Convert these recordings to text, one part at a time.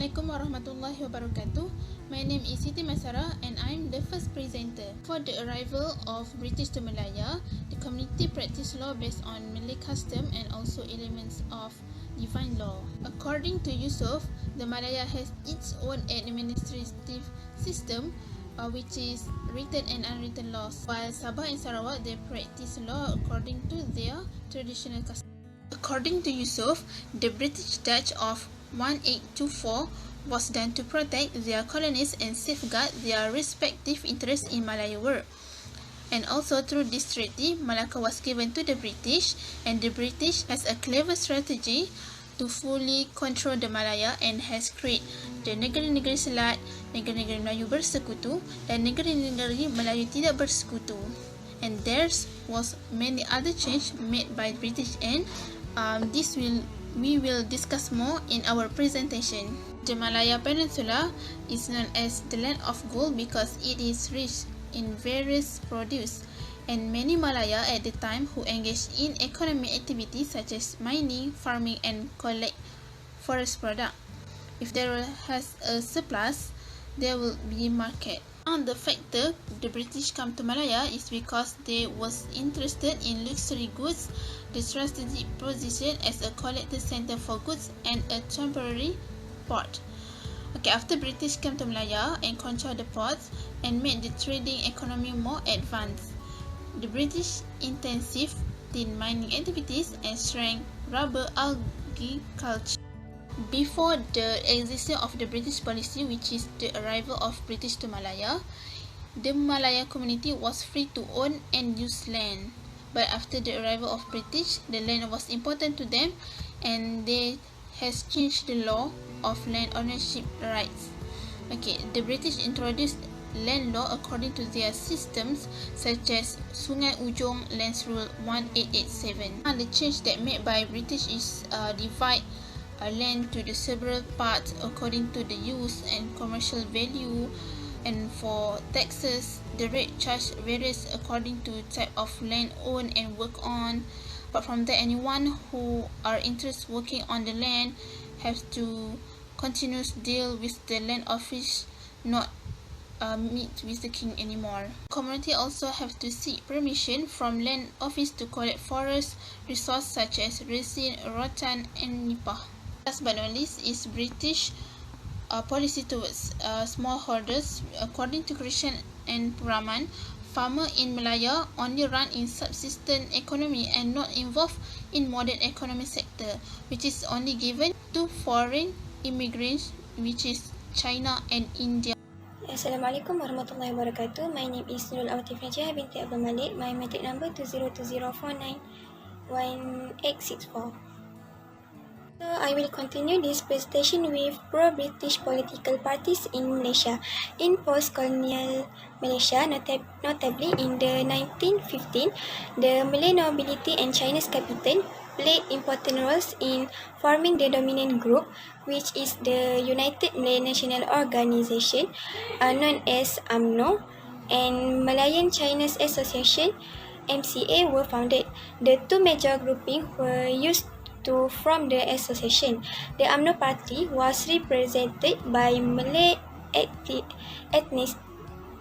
Assalamualaikum warahmatullahi wabarakatuh. My name is Siti Masara and I'm the first presenter. For the arrival of British to Malaya, the community practiced law based on Malay custom and also elements of divine law. According to Yusuf, the Malaya has its own administrative system which is written and unwritten laws, while Sabah and Sarawak they practice law according to their traditional custom. According to Yusuf, the British Dutch of 1824 was done to protect their colonies and safeguard their respective interests in Malaya world. And also through this treaty, Malacca was given to the British, and the British has a clever strategy to fully control the Malaya and has created the negeri-negeri Selat, negeri-negeri Melayu bersekutu dan negeri-negeri Melayu tidak bersekutu. And there was many other changes made by British, and we will discuss more in our presentation. The Malaya Peninsula is known as the land of gold because it is rich in various produce, and many Malaya at the time who engaged in economic activities such as mining, farming and collect forest product. If there has a surplus, there will be market. On the factor the British come to Malaya is because they was interested in luxury goods, the strategic position as a collector center for goods and a temporary port. Okay, after British came to Malaya and controlled the ports and made the trading economy more advanced, the British intensive in mining activities and strength rubber algae culture. Before the existence of the British policy, which is the arrival of British to Malaya, the Malaya community was free to own and use land. But after the arrival of British, the land was important to them and they has changed the law of land ownership rights. Okay, the British introduced land law according to their systems such as Sungai Ujong Lands Rule 1887. And the change that made by British is divide land to the several parts according to the use and commercial value, and for taxes the rate charged varies according to type of land owned and work on. But from that, anyone who are interested working on the land have to continuously deal with the land office, not meet with the king anymore. Community also have to seek permission from land office to collect forest resources such as resin, rattan and nipah. Last but not least is British policy towards smallholders. According to Christian and Brahman, farmer in Malaya only run in subsistence economy and not involved in modern economic sector, which is only given to foreign immigrants, which is China and India. Assalamualaikum warahmatullahi wabarakatuh. My name is Nurul Awatif Najah binti Abdul Malik. My matric number 2020491864. So I will continue this presentation with pro-British political parties in Malaysia. In post-colonial Malaysia, notably in the 1915, the Malay nobility and Chinese capital played important roles in forming the dominant group, which is the United Malay National Organisation, known as UMNO, and Malayan Chinese Association, MCA, were founded. The two major groupings were used to form the association. The UMNO party was represented by Malay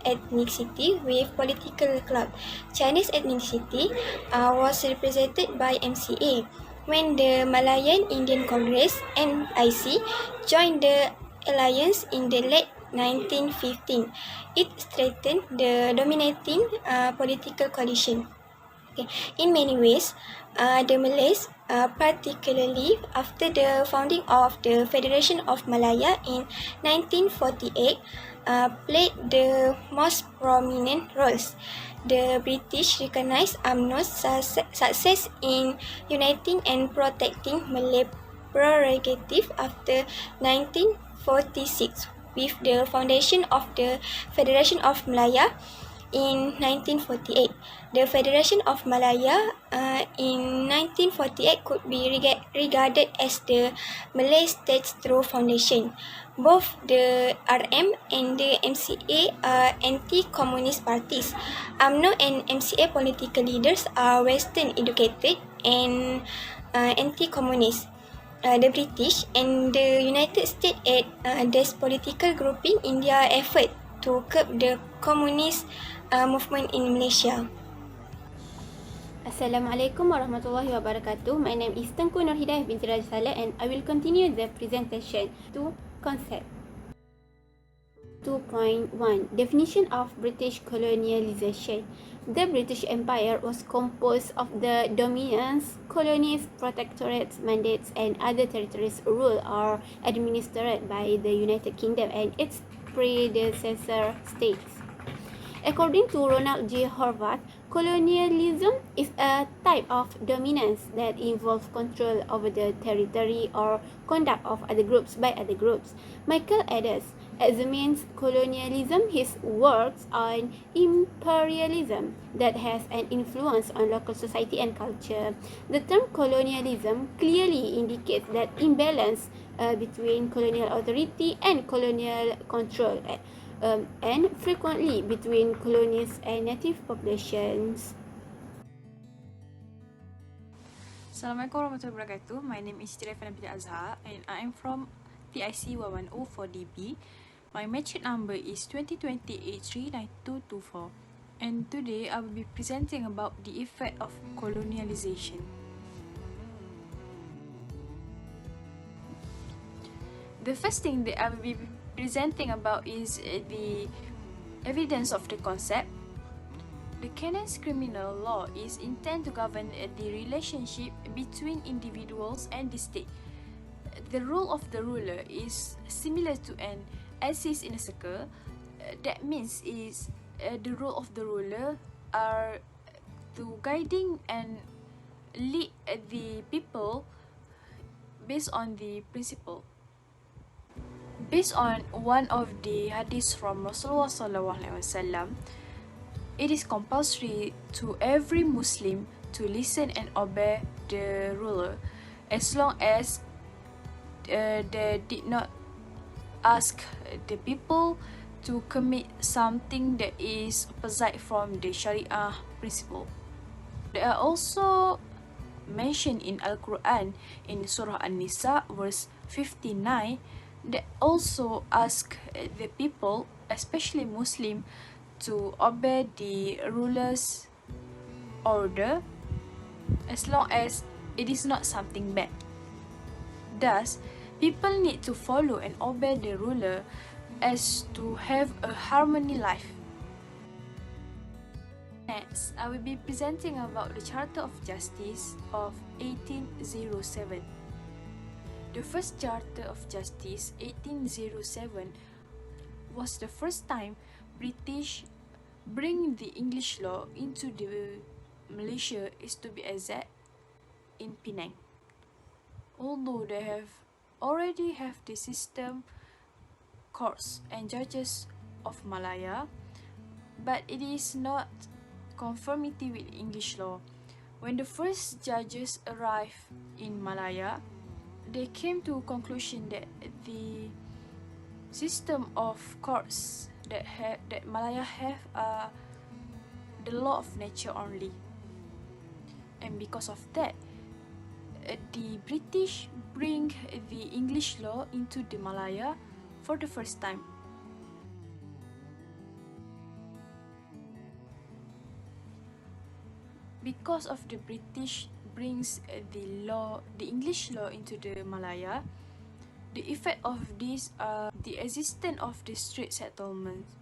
ethnicity with political club. Chinese ethnicity was represented by MCA. When the Malayan Indian Congress (MIC) joined the alliance in the late 1915, it strengthened the dominating political coalition. Okay. In many ways, the Malays, particularly after the founding of the Federation of Malaya in 1948, played the most prominent roles. The British recognized UMNO's success in uniting and protecting Malay prerogative after 1946 with the foundation of the Federation of Malaya in 1948. The Federation of Malaya in 1948 could be regarded as the Malay state's true foundation. Both the RM and the MCA are anti-communist parties. UMNO and MCA political leaders are Western educated and anti-communist. the British and the United States at this political grouping in their effort to curb the communist movement in Malaysia. Assalamualaikum warahmatullahi wabarakatuh. My name is Tengku Nur Hidayah binti Raja Saleh and I will continue the presentation to concept. 2.1 Definition of British colonialization. The British Empire was composed of the dominions, colonies, protectorates, mandates, and other territories ruled or administered by the United Kingdom and its predecessor states. According to Ronald J. Horvath, colonialism is a type of dominance that involves control over the territory or conduct of other groups by other groups. Michael Adams examines colonialism, his works on imperialism that has an influence on local society and culture. The term colonialism clearly indicates that imbalance between colonial authority and colonial control. And frequently between colonies and native populations. Assalamualaikum warahmatullahi wabarakatuh. My name is Siti Raifana binti Azhar and I am from PIC 110-4DB. My match number is 2020-839224 and today I will be presenting about the effect of colonialization. The first thing that I will be presenting about is the evidence of the concept. The canon's criminal law is intended to govern the relationship between individuals and the state. The role of the ruler is similar to an axis in a circle. That means is the role of the ruler are to guiding and lead the people based on the principle. Based on one of the hadiths from Rasulullah SAW, it is compulsory to every Muslim to listen and obey the ruler as long as they did not ask the people to commit something that is opposite from the Sharia principle. They are also mentioned in Al-Quran in Surah An-Nisa verse 59 that also ask the people, especially Muslim, to obey the ruler's order as long as it is not something bad. Thus, people need to follow and obey the ruler as to have a harmony life. Next, I will be presenting about the Charter of Justice of 1807. The first Charter of Justice, 1807, was the first time British bring the English law into the Malaysia, is to be exact, in Penang. Although they already have the system, courts and judges of Malaya, but it is not conformity with English law. When the first judges arrived in Malaya, they came to a conclusion that the system of courts that Malaya have are the law of nature only, and because of that, the British bring the English law into the Malaya for the first time. Because of the British brings the English law into the Malaya, the effect of this are the existence of the street settlements.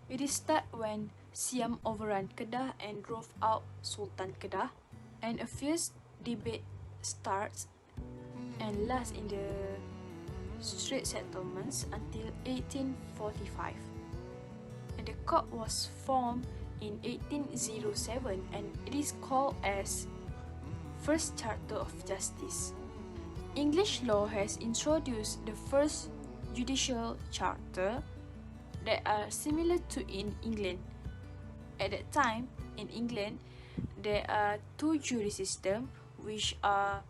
It is start when Siam overran Kedah and drove out Sultan Kedah, and a fierce debate starts and lasts in the street settlements until 1845. And the court was formed in 1807 and it is called as First Charter of Justice. English law has introduced the first judicial charter that are similar to in England. At that time, in England, there are two jury systems which are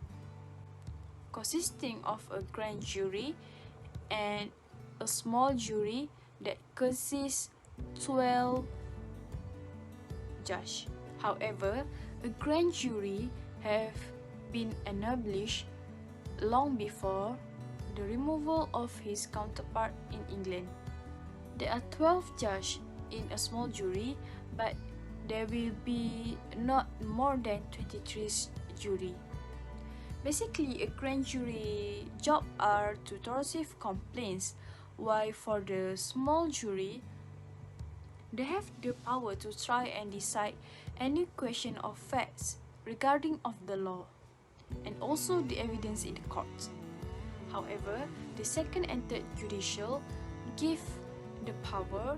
consisting of a grand jury and a small jury that consists 12 judges. However, a grand jury have been established long before the removal of his counterpart in England. There are 12 judges in a small jury, but there will be not more than 23 jury. Basically, a grand jury job are to receive complaints, while for the small jury, they have the power to try and decide any question of facts regarding of the law, and also the evidence in the court. However, the second and third judicial give the power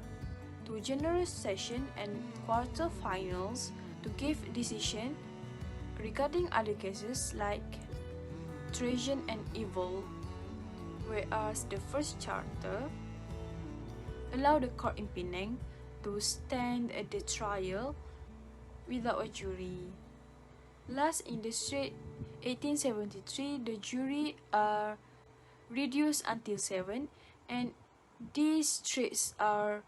to general session and quarter finals to give decision regarding other cases like treason and evil, whereas the first charter allow the court in Penang to stand at the trial without a jury. Last in the straight 1873, the jury are reduced until 7, and these traits are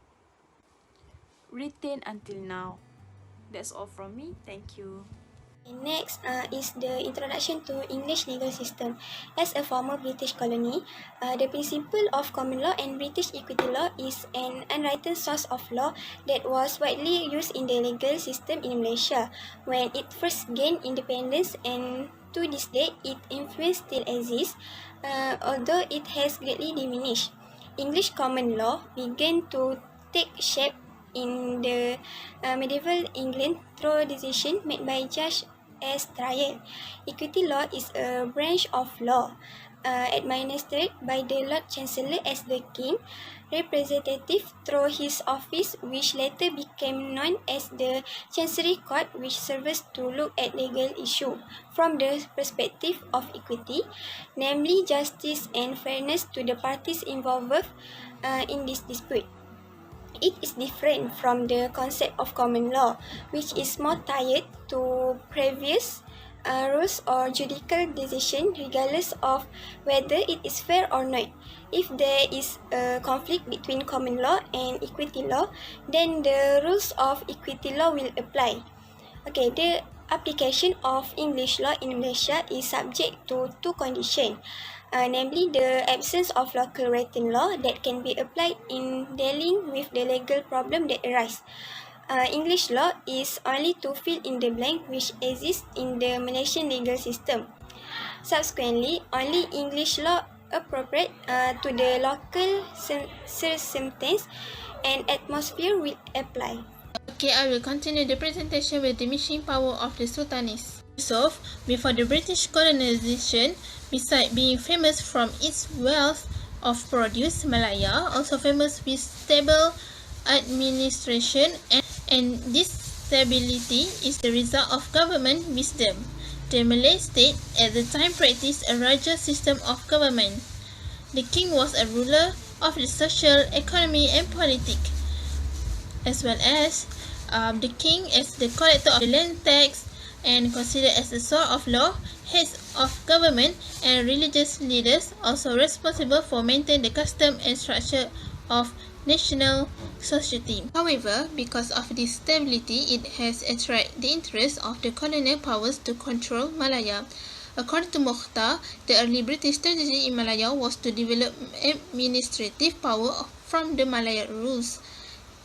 retained until now. That's all from me. Thank you. Next is the introduction to English legal system. As a former British colony, the principle of common law and British equity law is an unwritten source of law that was widely used in the legal system in Malaysia when it first gained independence, and to this day, its influence still exists, although it has greatly diminished. English common law began to take shape in the medieval England through decision made by judge as trial. Equity law is a branch of law administered by the Lord Chancellor as the King, representative through his office, which later became known as the Chancery Court, which serves to look at legal issue from the perspective of equity, namely justice and fairness to the parties involved in this dispute. It is different from the concept of common law, which is more tied to previous rules or judicial decision, regardless of whether it is fair or not. If there is a conflict between common law and equity law, then the rules of equity law will apply. Okay, the application of English law in Malaysia is subject to two conditions. Namely the absence of local written law that can be applied in dealing with the legal problem that arise. English law is only to fill in the blank which exists in the Malaysian legal system. Subsequently, only English law appropriate to the local circumstance and atmosphere will apply. Okay, I will continue the presentation with diminishing power of the Sultanate. So, before the British colonization, besides being famous from its wealth of produce, Malaya also famous with stable administration, and this stability is the result of government wisdom. The Malay state at the time practiced a Raja system of government. The king was a ruler of the social, economy and politics, as well as the king as the collector of the land tax and considered as the source of law, heads of government and religious leaders also responsible for maintaining the custom and structure of national society. However, because of this stability, it has attracted the interest of the colonial powers to control Malaya. According to Mokhtar, the early British strategy in Malaya was to develop administrative power from the Malaya rules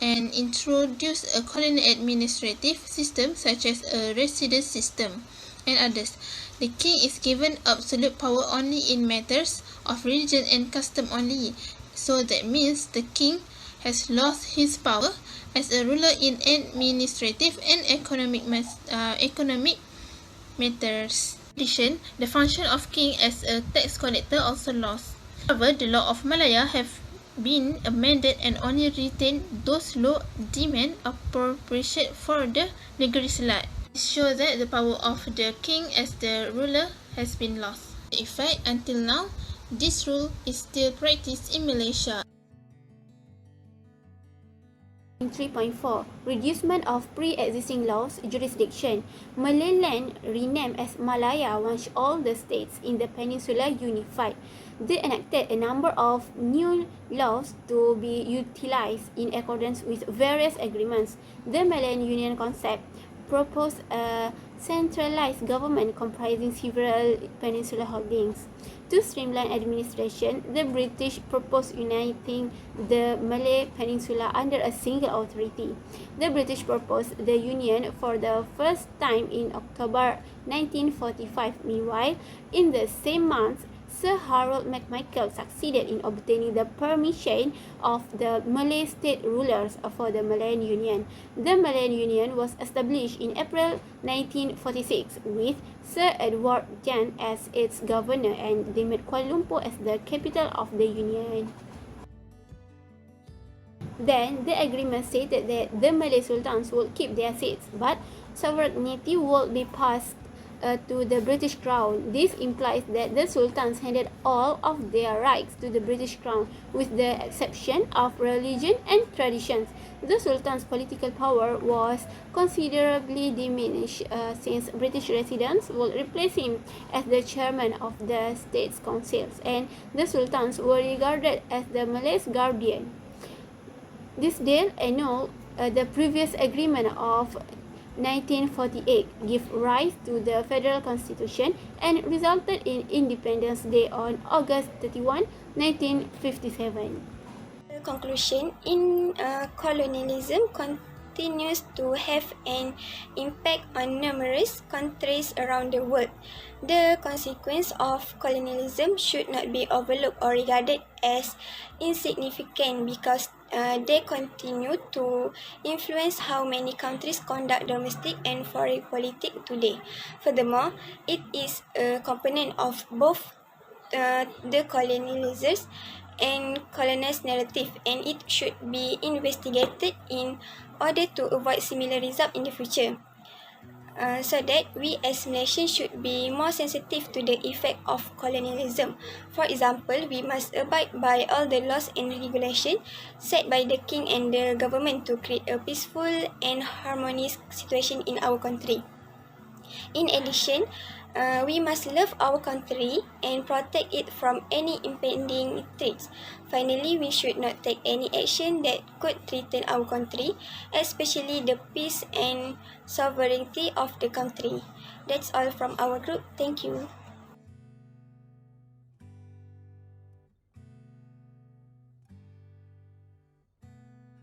and introduce a colonial administrative system such as a residence system and others. The king is given absolute power only in matters of religion and custom only. So that means the king has lost his power as a ruler in administrative and economic matters. In addition, the function of king as a tax collector also lost. However, the law of Malaya have been amended and only retain those law demand appropriation for the negeri Selat. It shows that the power of the king as the ruler has been lost. In fact, until now, this rule is still practiced in Malaysia. 3.4 Reducement of pre-existing laws jurisdiction. Malay land renamed as Malaya once all the states in the peninsula unified. They enacted a number of new laws to be utilized in accordance with various agreements. The Malayan Union concept proposed a centralized government comprising several peninsular holdings. To streamline administration, the British proposed uniting the Malay Peninsula under a single authority. The British proposed the union for the first time in October 1945. Meanwhile, in the same month, Sir Harold MacMichael succeeded in obtaining the permission of the Malay state rulers for the Malayan Union. The Malayan Union was established in April 1946 with Sir Edward Jan as its governor and deemed Kuala Lumpur as the capital of the Union. Then, the agreement stated that the Malay Sultans would keep their seats, but sovereignty would be passed to the British Crown. This implies that the Sultans handed all of their rights to the British Crown, with the exception of religion and traditions. The Sultan's political power was considerably diminished since British residents would replace him as the chairman of the state's councils, and the Sultans were regarded as the Malays' guardian. This deal annulled the previous agreement of 1948, gave rise to the Federal Constitution, and resulted in Independence Day on August 31, 1957. The conclusion colonialism continues to have an impact on numerous countries around the world. The consequence of colonialism should not be overlooked or regarded as insignificant because they continue to influence how many countries conduct domestic and foreign politics today. Furthermore, it is a component of both the colonializers and colonized narrative, and it should be investigated in order to avoid similar results in the future. So that we as nations should be more sensitive to the effect of colonialism. For example, we must abide by all the laws and regulations set by the king and the government to create a peaceful and harmonious situation in our country. In addition, we must love our country and protect it from any impending threats. Finally, we should not take any action that could threaten our country, especially the peace and sovereignty of the country. That's all from our group. Thank you.